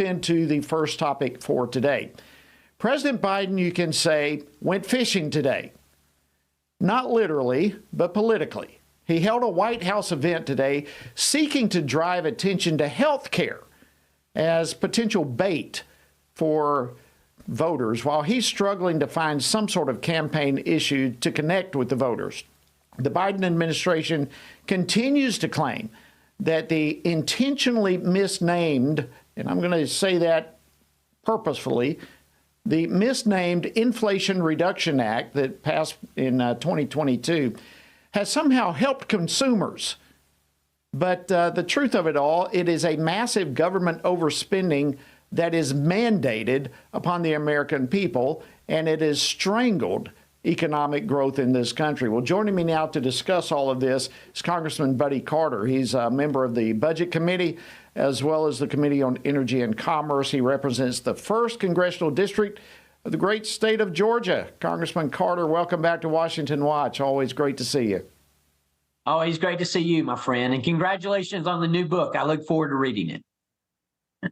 into the first topic for today. President Biden, you can say, went fishing today. Not literally, but politically. He held a White House event today seeking to drive attention to health care as potential bait for voters, while he's struggling to find some sort of campaign issue to connect with the voters. The Biden administration continues to claim that the intentionally misnamed, and I'm going to say that purposefully, the misnamed Inflation Reduction Act that passed in 2022 has somehow helped consumers. But the truth of it all, it is a massive government overspending that is mandated upon the American people, and it has strangled economic growth in this country. Well, joining me now to discuss all of this is Congressman Buddy Carter. He's a member of the Budget Committee as well as the Committee on Energy and Commerce. He represents the 1st Congressional District of the great state of Georgia. Congressman Carter, welcome back to Washington Watch. Always great to see you. Always great to see you, my friend, and congratulations on the new book. I look forward to reading it.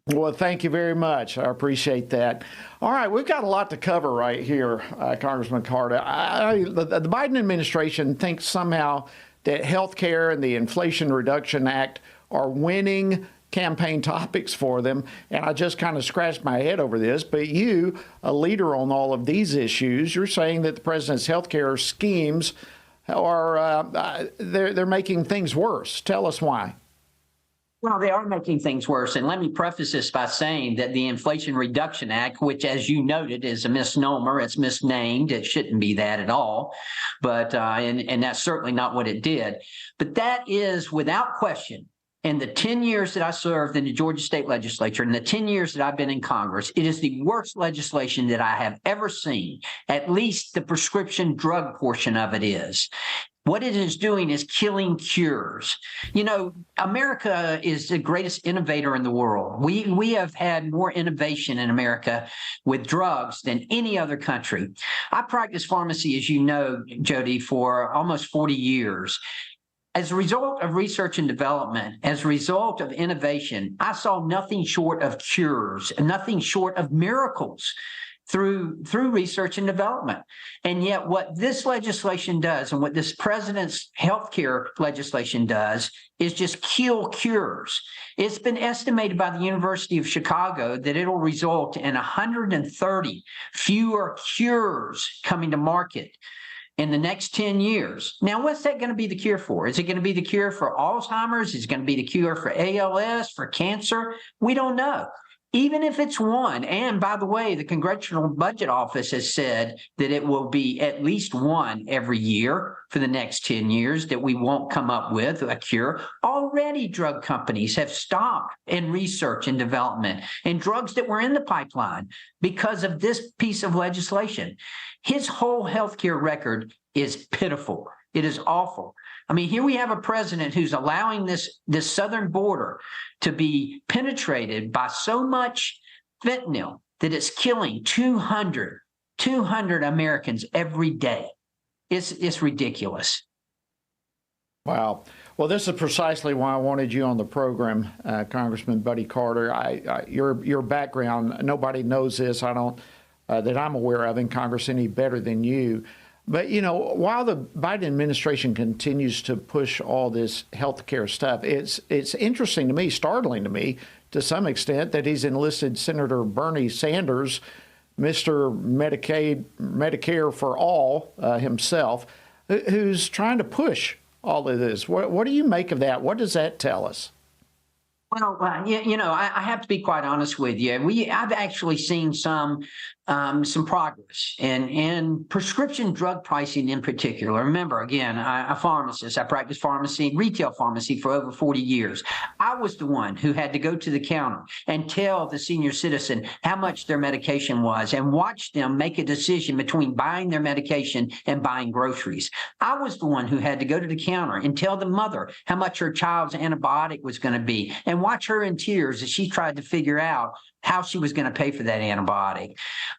Well, thank you very much. I appreciate that. All right, we've got a lot to cover right here, Congressman Carter. The Biden administration thinks somehow that health care and the Inflation Reduction Act are winning campaign topics for them, and I just kind of scratched my head over this. But you, a leader on all of these issues, you're saying that the president's health care schemes are they're making things worse. Tell us why. Well, they are making things worse. And let me preface this by saying that the Inflation Reduction Act, which, as you noted, is a misnomer, it's misnamed. It shouldn't be that at all. But and that's certainly not what it did. But that is, without question, in the 10 years that I served in the Georgia State Legislature, and the 10 years that I've been in Congress, it is the worst legislation that I have ever seen. At least the prescription drug portion of it is. What it is doing is killing cures. You know, America is the greatest innovator in the world. We have had more innovation in America with drugs than any other country. I practiced pharmacy, as you know, Jody, for almost 40 years. As a result of research and development, as a result of innovation, I saw nothing short of cures and nothing short of miracles through research and development. And yet what this legislation does and what this president's healthcare legislation does is just kill cures. It's been estimated by the University of Chicago that it'll result in 130 fewer cures coming to market in the next 10 years. Now, what's that going to be the cure for? Is it going to be the cure for Alzheimer's? Is it going to be the cure for ALS, for cancer? We don't know. Even if it's one, and by the way, the Congressional Budget Office has said that it will be at least one every year for the next 10 years, that we won't come up with a cure. Already drug companies have stopped in research and development and drugs that were in the pipeline because of this piece of legislation. His whole healthcare record is pitiful. It is awful. I mean, here we have a president who's allowing this southern border to be penetrated by so much fentanyl that it's killing 200 Americans every day. It's ridiculous. Wow. Well, this is precisely why I wanted you on the program, Congressman Buddy Carter. Your background, nobody knows this. I don't that I'm aware of in Congress any better than you. But, you know, while the Biden administration continues to push all this health care stuff, it's interesting to me, startling to me, to some extent, that he's enlisted Senator Bernie Sanders, Mr. Medicare for All himself, who's trying to push all of this. What do you make of that? What does that tell us? Well, I have to be quite honest with you. I've actually seen some progress in prescription drug pricing in particular. Remember, again, I'm a pharmacist. I practiced pharmacy, retail pharmacy for over 40 years. I was the one who had to go to the counter and tell the senior citizen how much their medication was and watch them make a decision between buying their medication and buying groceries. I was the one who had to go to the counter and tell the mother how much her child's antibiotic was going to be and and watch her in tears as she tried to figure out how she was going to pay for that antibiotic.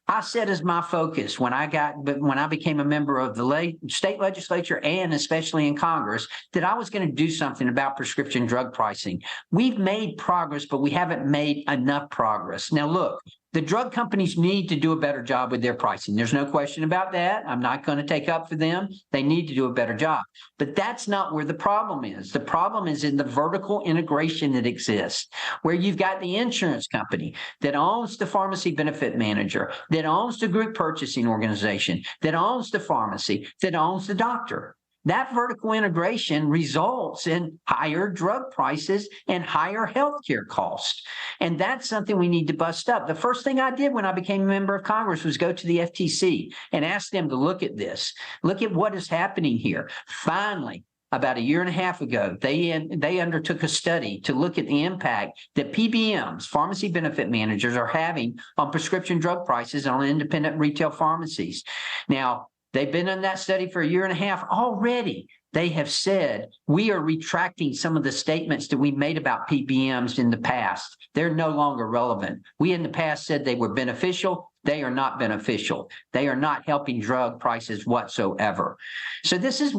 I said as my focus when I became a member of the state legislature and especially in Congress, that I was going to do something about prescription drug pricing. We've made progress, but we haven't made enough progress. Now, look, the drug companies need to do a better job with their pricing. There's no question about that. I'm not going to take up for them. They need to do a better job. But that's not where the problem is. The problem is in the vertical integration that exists, where you've got the insurance company that owns the pharmacy benefit manager, that owns the group purchasing organization, that owns the pharmacy, that owns the doctor. That vertical integration results in higher drug prices and higher healthcare costs. And that's something we need to bust up. The first thing I did when I became a member of Congress was go to the FTC and ask them to look at this, look at what is happening here. Finally, about a year and a half ago, they undertook a study to look at the impact that PBMs, pharmacy benefit managers, are having on prescription drug prices on independent retail pharmacies. Now, they've been in that study for a year and a half already. They have said, we are retracting some of the statements that we made about PBMs in the past. They're no longer relevant. We in the past said they were beneficial. They are not beneficial. They are not helping drug prices whatsoever. So this is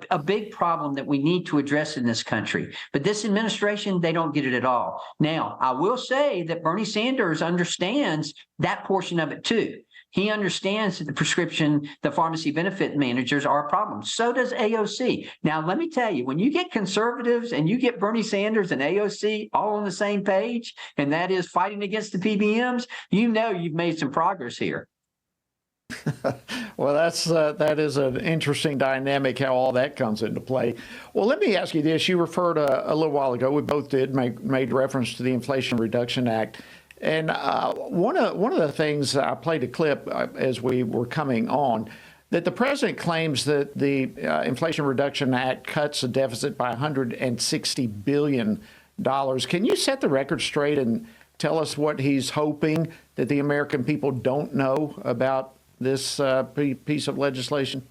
a big problem that we need to address in this country. But this administration, they don't get it at all. Now, I will say that Bernie Sanders understands that portion of it too. He understands that the pharmacy benefit managers are a problem. So does AOC. Now, let me tell you, when you get conservatives and you get Bernie Sanders and AOC all on the same page, and that is fighting against the PBMs, you know you've made some progress here. Well, that is an interesting dynamic, how all that comes into play. Well, let me ask you this. You referred a little while ago, we both did, made reference to the Inflation Reduction Act. And one of the things, I played a clip as we were coming on, that the president claims that the Inflation Reduction Act cuts the deficit by $160 billion. Can you set the record straight and tell us what he's hoping that the American people don't know about this piece of legislation?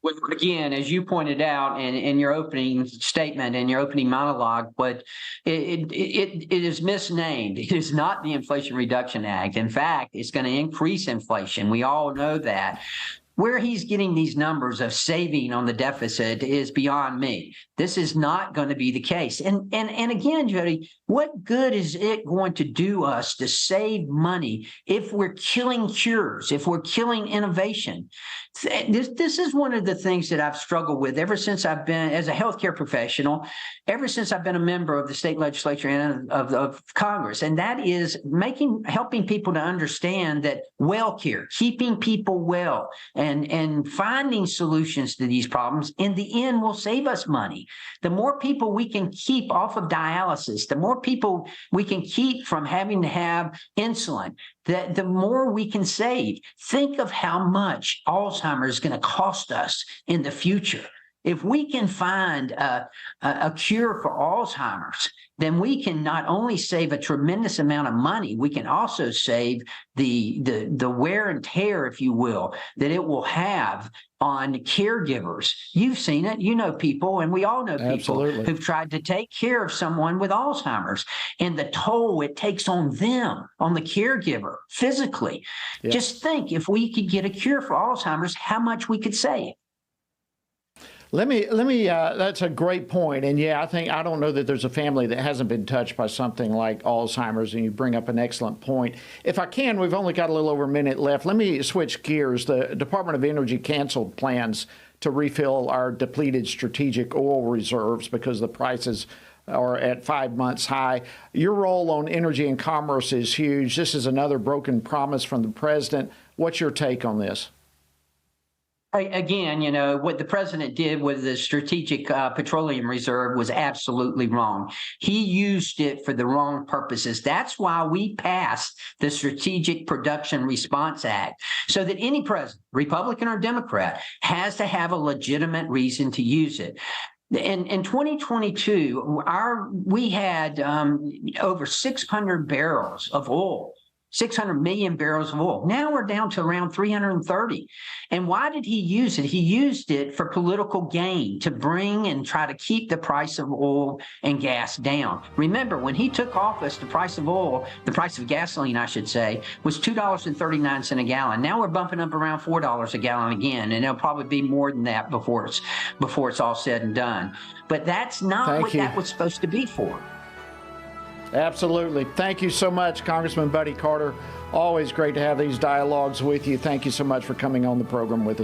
Well, again, as you pointed out in your opening statement and your opening monologue, but it is misnamed. It is not the Inflation Reduction Act. In fact, it's going to increase inflation. We all know that. Where he's getting these numbers of saving on the deficit is beyond me. This is not going to be the case. And again, Jody, what good is it going to do us to save money if we're killing cures, if we're killing innovation? This is one of the things that I've struggled with ever since I've been, as a healthcare professional, ever since I've been a member of the state legislature and of Congress, and that is helping people to understand that well care, keeping people well, and finding solutions to these problems in the end will save us money. The more people we can keep off of dialysis, the more people we can keep from having to have insulin, the more we can save. Think of how much Alzheimer's is going to cost us in the future. If we can find a cure for Alzheimer's, then we can not only save a tremendous amount of money, we can also save the wear and tear, if you will, that it will have on caregivers. You've seen it. You know people, and we all know people Absolutely. who've tried to take care of someone with Alzheimer's, and the toll it takes on them, on the caregiver, physically. Yeah. Just think, if we could get a cure for Alzheimer's, how much we could save. Let me. That's a great point. And yeah, I don't know that there's a family that hasn't been touched by something like Alzheimer's. And you bring up an excellent point. If I can, we've only got a little over a minute left. Let me switch gears. The Department of Energy canceled plans to refill our depleted strategic oil reserves because the prices are at 5 months high. Your role on energy and commerce is huge. This is another broken promise from the president. What's your take on this? Again, what the president did with the strategic petroleum reserve was absolutely wrong. He used it for the wrong purposes. That's why we passed the Strategic Production Response Act, so that any president, Republican or Democrat, has to have a legitimate reason to use it. In 2022, we had over 600 barrels of oil 600 million barrels of oil. Now we're down to around 330. And why did he use it? He used it for political gain, to bring and try to keep the price of oil and gas down. Remember, when he took office, the price of oil, the price of gasoline, I should say, was $2.39 a gallon. Now we're bumping up around $4 a gallon again, and it'll probably be more than that before it's all said and done. But that's not what that was supposed to be for. Absolutely. Thank you so much, Congressman Buddy Carter. Always great to have these dialogues with you. Thank you so much for coming on the program with us.